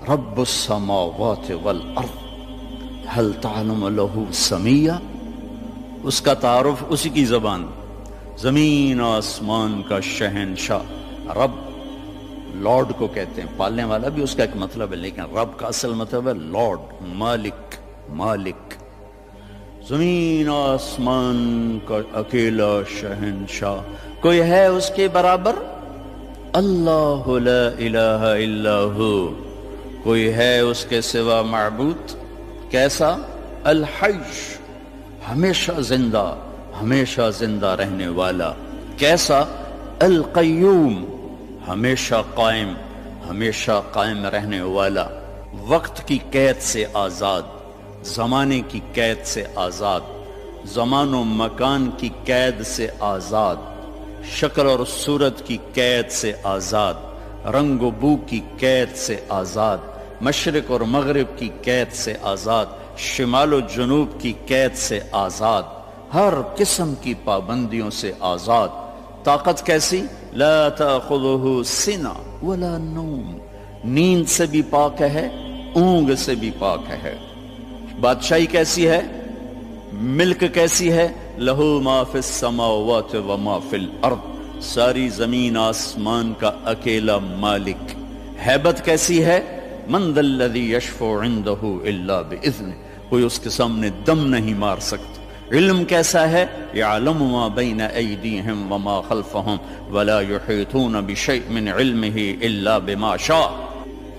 رب السماوات والارض هل تعلم له سمیہ، اس کا تعارف اسی کی زبان، زمین آسمان کا شہنشاہ رب، لارڈ کو کہتے ہیں، پالنے والا بھی اس کا ایک مطلب ہے، لیکن رب کا اصل مطلب ہے لارڈ، مالک، مالک، زمین آسمان کا اکیلا شہنشاہ، کوئی ہے اس کے برابر؟ اللہ لا الہ الا ہو، کوئی ہے اس کے سوا معبود؟ کیسا؟ الحی، ہمیشہ زندہ، ہمیشہ زندہ رہنے والا۔ کیسا؟ القیوم، ہمیشہ قائم، ہمیشہ قائم رہنے والا، وقت کی قید سے آزاد، زمانے کی قید سے آزاد، زمان و مکان کی قید سے آزاد، شکل اور صورت کی قید سے آزاد، رنگ و بو کی قید سے آزاد، مشرق اور مغرب کی قید سے آزاد، شمال و جنوب کی قید سے آزاد، ہر قسم کی پابندیوں سے آزاد۔ طاقت کیسی؟ لا تأخذہ سنہ ولا نوم، نیند سے بھی پاک ہے، اونگ سے بھی پاک ہے۔ بادشاہی کیسی ہے؟ ملک کیسی ہے؟ لہ ما فی السماوات و ما فی الارض، ساری زمین آسمان کا اکیلا مالک۔ ہیبت کیسی ہے؟ من ذا الذی یشفع عندہ الا باذنہ، کوئی اس کے سامنے دم نہیں مار سکتا۔ علم کیسا ہے؟ یعلم ما بین ایدیہم وما خلفہم ولا یحیطون بشیء من علمہ الا بما شاء۔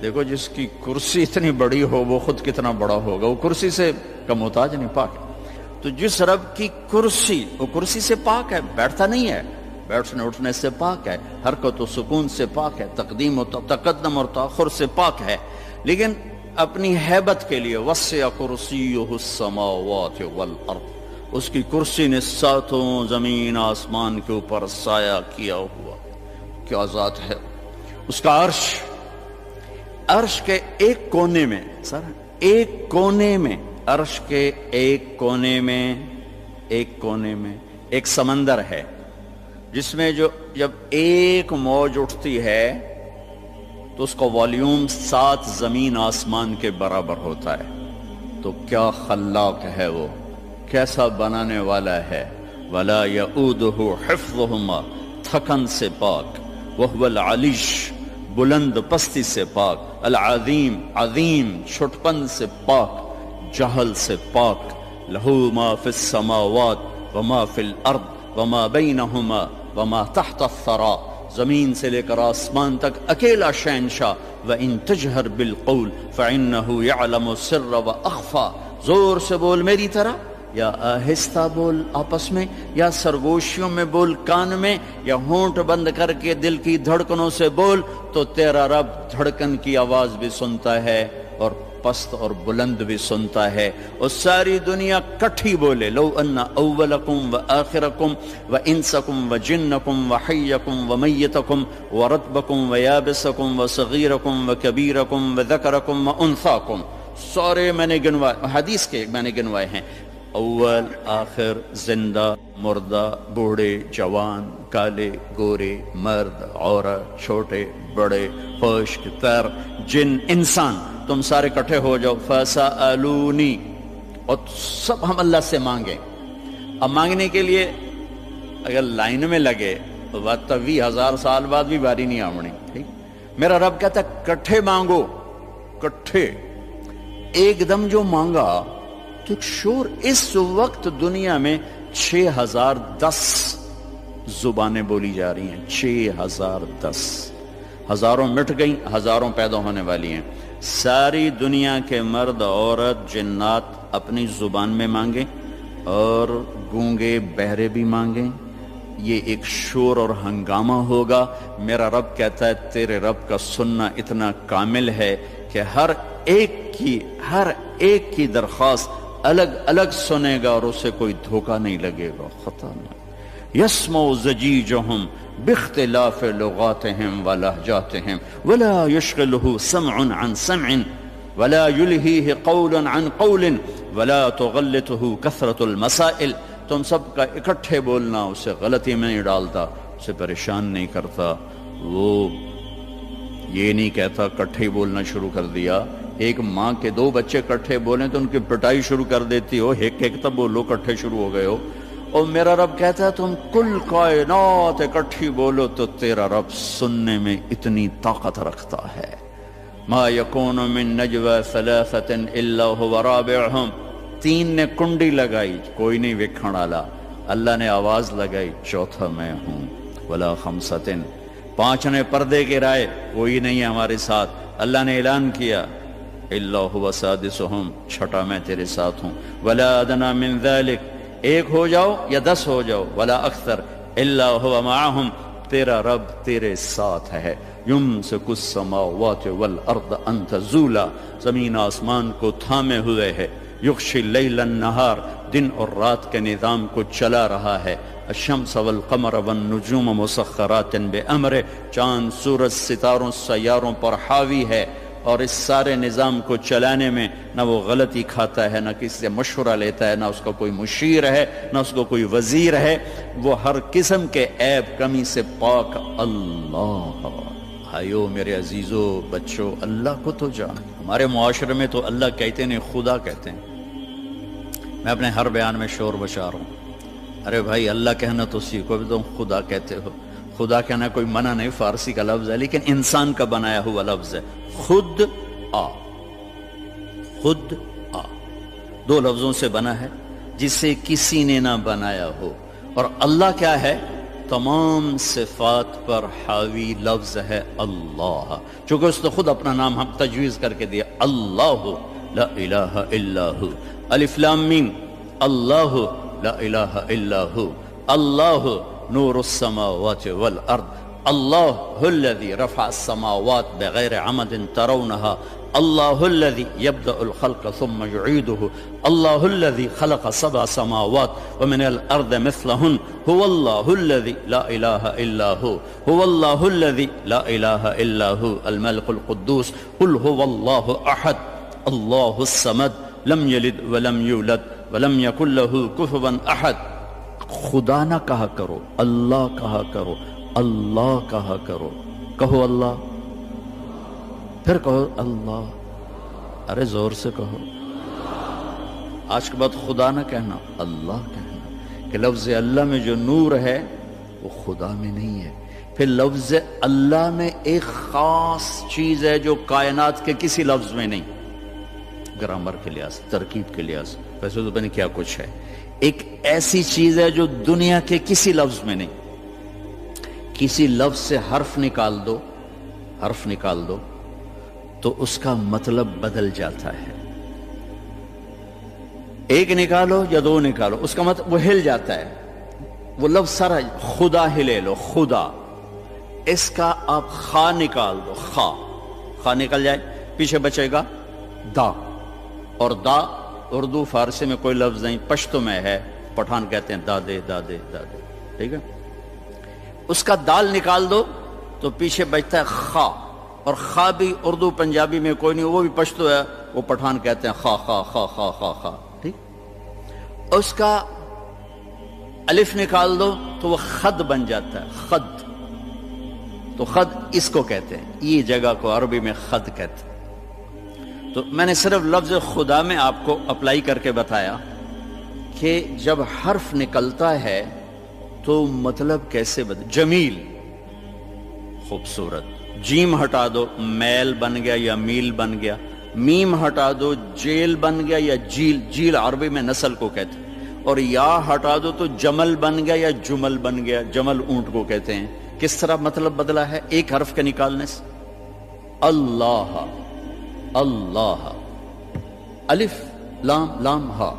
دیکھو جس کی کرسی اتنی بڑی ہو وہ خود کتنا بڑا ہوگا، وہ کرسی سے کا محتاج نہیں، پاک ہے۔ تو جس رب کی کرسی، وہ کرسی سے پاک ہے، بیٹھتا نہیں ہے، بیٹھنے اٹھنے سے پاک ہے، حرکت و سکون سے پاک ہے، تقدیم و تقدم اور تاخر سے پاک ہے، لیکن اپنی ہیبت کے لیے وسع کرسیہ السماوات والارض، اس کی کرسی نے ساتوں زمین آسمان کے اوپر سایہ کیا ہوا۔ کیا ذات ہے اس کا عرش، عرش کے ایک کونے میں، سر ایک کونے میں، عرش کے ایک کونے میں، ایک کونے میں ایک سمندر ہے، جس میں جب ایک موج اٹھتی ہے تو اس کا والیوم 7 زمین آسمان کے برابر ہوتا ہے۔ تو کیا خلاق ہے وہ، کیسا بنانے والا ہے۔ ولا یؤودہ حفظہما، تھکن سے پاک، وہو العلیش، بلند پستی سے پاک، العظیم، عظیم، چھٹپن سے پاک، جہل سے پاک۔ لہ ما فی السماوات وما فی الارض وما بینہما وما تحت الثری، زمین سے لے کر آسمان تک اکیلا شہنشاہ۔ وَإِن تَجْهَرْ بِالْقَوْلِ فَإِنَّهُ يَعْلَمُ السِّرَّ وَأَخْفَى، زور سے بول میری طرح، یا آہستہ بول آپس میں، یا سرگوشیوں میں بول کان میں، یا ہونٹ بند کر کے دل کی دھڑکنوں سے بول، تو تیرا رب دھڑکن کی آواز بھی سنتا ہے اور پست اور بلند بھی سنتا ہے، اور ساری دنیا کٹھی بولے۔ لو ان اولکم و آخرکم و انسکم و جنکم و حیکم و میتکم و رتبکم و یابسکم و صغیرکم و کبیرکم و ذکرکم و انثاکم، سارے میں نے گنوائے، حدیث کے میں نے گنوائے ہیں، اول آخر، زندہ مردہ، بوڑھے جوان، کالے گورے، مرد عورت، چھوٹے بڑے، خشک تر، جن انسان، تم سارے کٹھے ہو جاؤ، فَسَأَلُونِي، اور سب ہم اللہ سے مانگیں۔ اب مانگنے کے لیے اگر لائن میں لگے تو بات 20,000 سال بعد بھی باری نہیں آمنی، ٹھیک؟ میرا رب کہتا ہے کٹھے مانگو، کٹھے، ایک دم جو مانگا تو ایک شور۔ اس وقت دنیا میں 6010 زبانیں بولی جا رہی ہیں، 6010، ہزاروں مٹ گئیں، ہزاروں پیدا ہونے والی ہیں۔ ساری دنیا کے مرد عورت جنات اپنی زبان میں مانگیں، اور گونگے بہرے بھی مانگیں، یہ ایک شور اور ہنگامہ ہوگا۔ میرا رب کہتا ہے تیرے رب کا سننا اتنا کامل ہے کہ ہر ایک کی درخواست الگ الگ سنے گا، اور اسے کوئی دھوکہ نہیں لگے گا، خطا نہیں۔ یسمع زجیجہم باختلاف لغاتہم ولہجاتہم ولا یشغلہ سمع عن سمع ولا یلہیہ قول عن قول ولا تغلطہ کثرت المسائل، تم سب کا اکٹھے بولنا اسے غلطی میں نہیں ڈالتا، اسے پریشان نہیں کرتا، وہ یہ نہیں کہتا کٹھے بولنا شروع کر دیا۔ ایک ماں کے دو بچے کٹھے بولیں تو ان کی پٹائی شروع کر دیتی ہو، ایک ایک تب بولو کٹھے شروع ہو گئے ہو۔ اور میرا رب کہتا ہے تم کل کائنات اکٹھی بولو تو تیرا رب سننے میں اتنی طاقت رکھتا ہے۔ ما یکون من نجوى ثلاثة الا هو رابعهم، تین نے کنڈی لگائی کوئی نہیں وکھن والا، اللہ نے آواز لگائی چوتھا میں ہوں۔ ولا خمسة، پانچ نے پردے گرائے کوئی نہیں ہے ہمارے ساتھ، اللہ نے اعلان کیا الا هو سادسهم، چھٹا میں تیرے ساتھ ہوں۔ ولا ادنى من ذلك، ایک ہو جاؤ یا 10 ہو جاؤ، ولا اکثر الا هو معهم، تیرا رب تیرے ساتھ ہے۔ یمسک السماوات والارض ان تزولا، زمین آسمان کو تھامے ہوئے ہے۔ یغشی اللیل النہار، دن اور رات کے نظام کو چلا رہا ہے۔ الشمس والقمر والنجوم مسخرات بامرہ، چاند سورج ستاروں سیاروں پر حاوی ہے، اور اس سارے نظام کو چلانے میں نہ وہ غلطی کھاتا ہے، نہ کسی سے مشورہ لیتا ہے، نہ اس کا کوئی مشیر ہے، نہ اس کو کوئی وزیر ہے، وہ ہر قسم کے عیب کمی سے پاک اللہ۔ بھائیو میرے عزیزو بچوں، اللہ کو تو جان۔ ہمارے معاشرے میں تو اللہ کہتے نہیں خدا کہتے ہیں۔ میں اپنے ہر بیان میں شور بشار ہوں، ارے بھائی اللہ کہنا تو سیکھو، بھی تم خدا کہتے ہو۔ خدا کہنا کوئی منع نہیں، فارسی کا لفظ ہے لیکن انسان کا بنایا ہوا لفظ ہے۔ خود آ، خود آ، دو لفظوں سے بنا ہے جسے کسی نے نہ بنایا ہو۔ اور اللہ کیا ہے؟ تمام صفات پر حاوی لفظ ہے اللہ، چونکہ اس نے خود اپنا نام ہم تجویز کر کے دیا، اللہ لا الہ الا ہو۔ الف لام میم، اللہ لا الہ الا ہو۔ اللہ نور السماوات والارض، اللہ الذي رفع السماوات بغیر عمد ترونها، اللہ الذي يبدأ الخلق ثم يعيده، اللہ الذي خلق 7 سماوات ومن الارض مثلهن، هو الله الذي لا اله الا هو، هو الله الذي لا اله الا هو الملك القدوس، قل هو الله احد الله الصمد لم يلد ولم يولد ولم يكن له كفوا احد۔ خدا نہ کہا کرو، اللہ کہا کرو، اللہ کہا کرو، کہو اللہ، پھر کہو اللہ، ارے زور سے کہو۔ آج کے بعد خدا نہ کہنا، اللہ کہنا، کہ لفظ اللہ میں جو نور ہے وہ خدا میں نہیں ہے۔ پھر لفظ اللہ میں ایک خاص چیز ہے جو کائنات کے کسی لفظ میں نہیں، گرامر کے لحاظ، ترکیب کے لحاظ، ویسے تو پتہ کیا کچھ ہے۔ ایک ایسی چیز ہے جو دنیا کے کسی لفظ میں نہیں۔ کسی لفظ سے حرف نکال دو، حرف نکال دو تو اس کا مطلب بدل جاتا ہے۔ ایک نکالو یا دو نکالو، اس کا مطلب وہ ہل جاتا ہے۔ وہ لفظ سارا، خدا ہی لے لو، خدا، اس کا آپ خا نکال دو، خا، خا نکل جائے، پیچھے بچے گا دا، اور دا اردو فارسی میں کوئی لفظ نہیں، پشتو میں ہے، پٹھان کہتے ہیں دادے دادے دادے، ٹھیک ہے۔ اس کا دال نکال دو تو پیچھے بچتا ہے خا، اور خا بھی اردو پنجابی میں کوئی نہیں، وہ بھی پشتو ہے، وہ پٹھان کہتے ہیں خا خا خا خا خا خا، ٹھیک۔ اس کا الف نکال دو تو وہ خد بن جاتا ہے، خد، تو خد اس کو کہتے ہیں، یہ جگہ کو عربی میں خد کہتے ہیں۔ تو میں نے صرف لفظ خدا میں آپ کو اپلائی کر کے بتایا کہ جب حرف نکلتا ہے تو مطلب کیسے بدل۔ جمیل، خوبصورت، جیم ہٹا دو میل بن گیا یا میل بن گیا، میم ہٹا دو جیل بن گیا یا جیل، جیل عربی میں نسل کو کہتے ہیں، اور یا ہٹا دو تو جمل بن گیا یا جمل بن گیا، جمل اونٹ کو کہتے ہیں۔ کس طرح مطلب بدلا ہے ایک حرف کے نکالنے سے؟ اللہ، اللہ، الف لام لام ہا،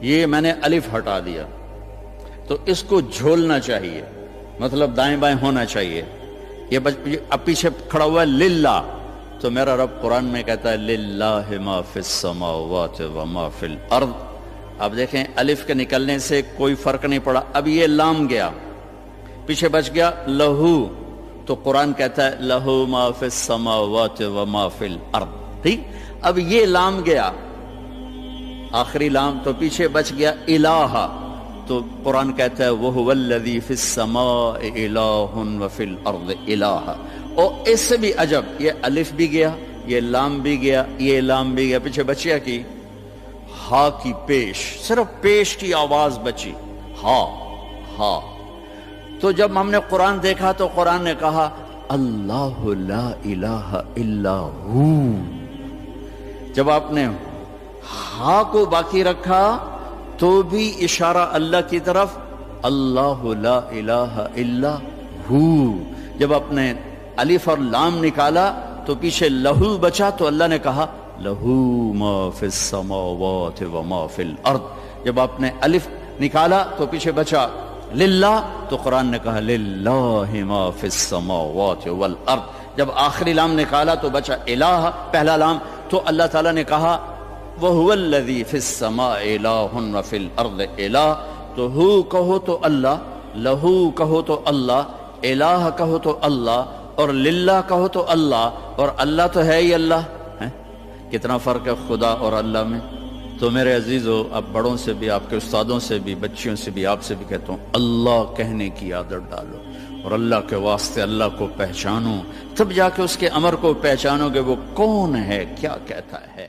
یہ میں نے الف ہٹا دیا تو اس کو جھولنا چاہیے، مطلب دائیں بائیں ہونا چاہیے۔ یہ اب پیچھے کھڑا ہوا ہے للہ، تو میرا رب قرآن میں کہتا ہے للہ ما فی السماوات وما فی الارض۔ اب دیکھیں الف کے نکلنے سے کوئی فرق نہیں پڑا، اب یہ لام گیا، پیچھے بچ گیا لہو، تو قرآن کہتا ہے لہو ما فی السماوات وما فی الارض، ٹھیک۔ اب یہ لام گیا، آخری لام، تو پیچھے بچ گیا الہ، تو قرآن کہتا ہے وَهُوَ الَّذِي فِي السَّمَاءِ إِلَٰهٌ وَفِي الْأَرْضِ إِلَٰهٌ۔ اور اس سے بھی عجب، یہ الف بھی گیا، یہ لام بھی گیا، یہ لام بھی گیا، پیچھے بچیا کی ہا کی پیش، صرف پیش کی آواز بچی، ہا ہا۔ تو جب ہم نے قرآن دیکھا تو قرآن نے کہا اللہ لا الہ الا ہو۔ جب آپ نے ہا کو باقی رکھا تو بھی اشارہ اللہ کی طرف، اللہ لا الہ الا ہو۔ جب آپ نے الف اور لام نکالا تو پیچھے لہو بچا تو اللہ نے کہا لہو ما فی السماوات و ما فی الارض۔ جب آپ نے الف نکالا تو پیچھے بچا للہ تو قرآن نے کہا للہ ما فی السماوات والارض۔ جب آخری لام نکالا تو بچا الہ، پہلا لام، تو اللہ تعالیٰ نے کہا وَهُوَ الَّذِي فِي السَّمَاءِ إِلَٰهٌ وَفِي الْأَرْضِ إِلَٰهٌ۔ تو ہو کہو تو اللہ، لہو کہو تو اللہ، الہ کہو تو اللہ، اور للہ کہو تو اللہ، اور اللہ تو ہے ہی اللہ ہے۔ کتنا فرق ہے خدا اور اللہ میں۔ تو میرے عزیزو، اب بڑوں سے بھی، آپ کے استادوں سے بھی، بچیوں سے بھی، آپ سے بھی کہتا ہوں اللہ کہنے کی عادت ڈالو، اور اللہ کے واسطے اللہ کو پہچانو، تب جا کے اس کے امر کو پہچانو گے وہ کون ہے، کیا کہتا ہے۔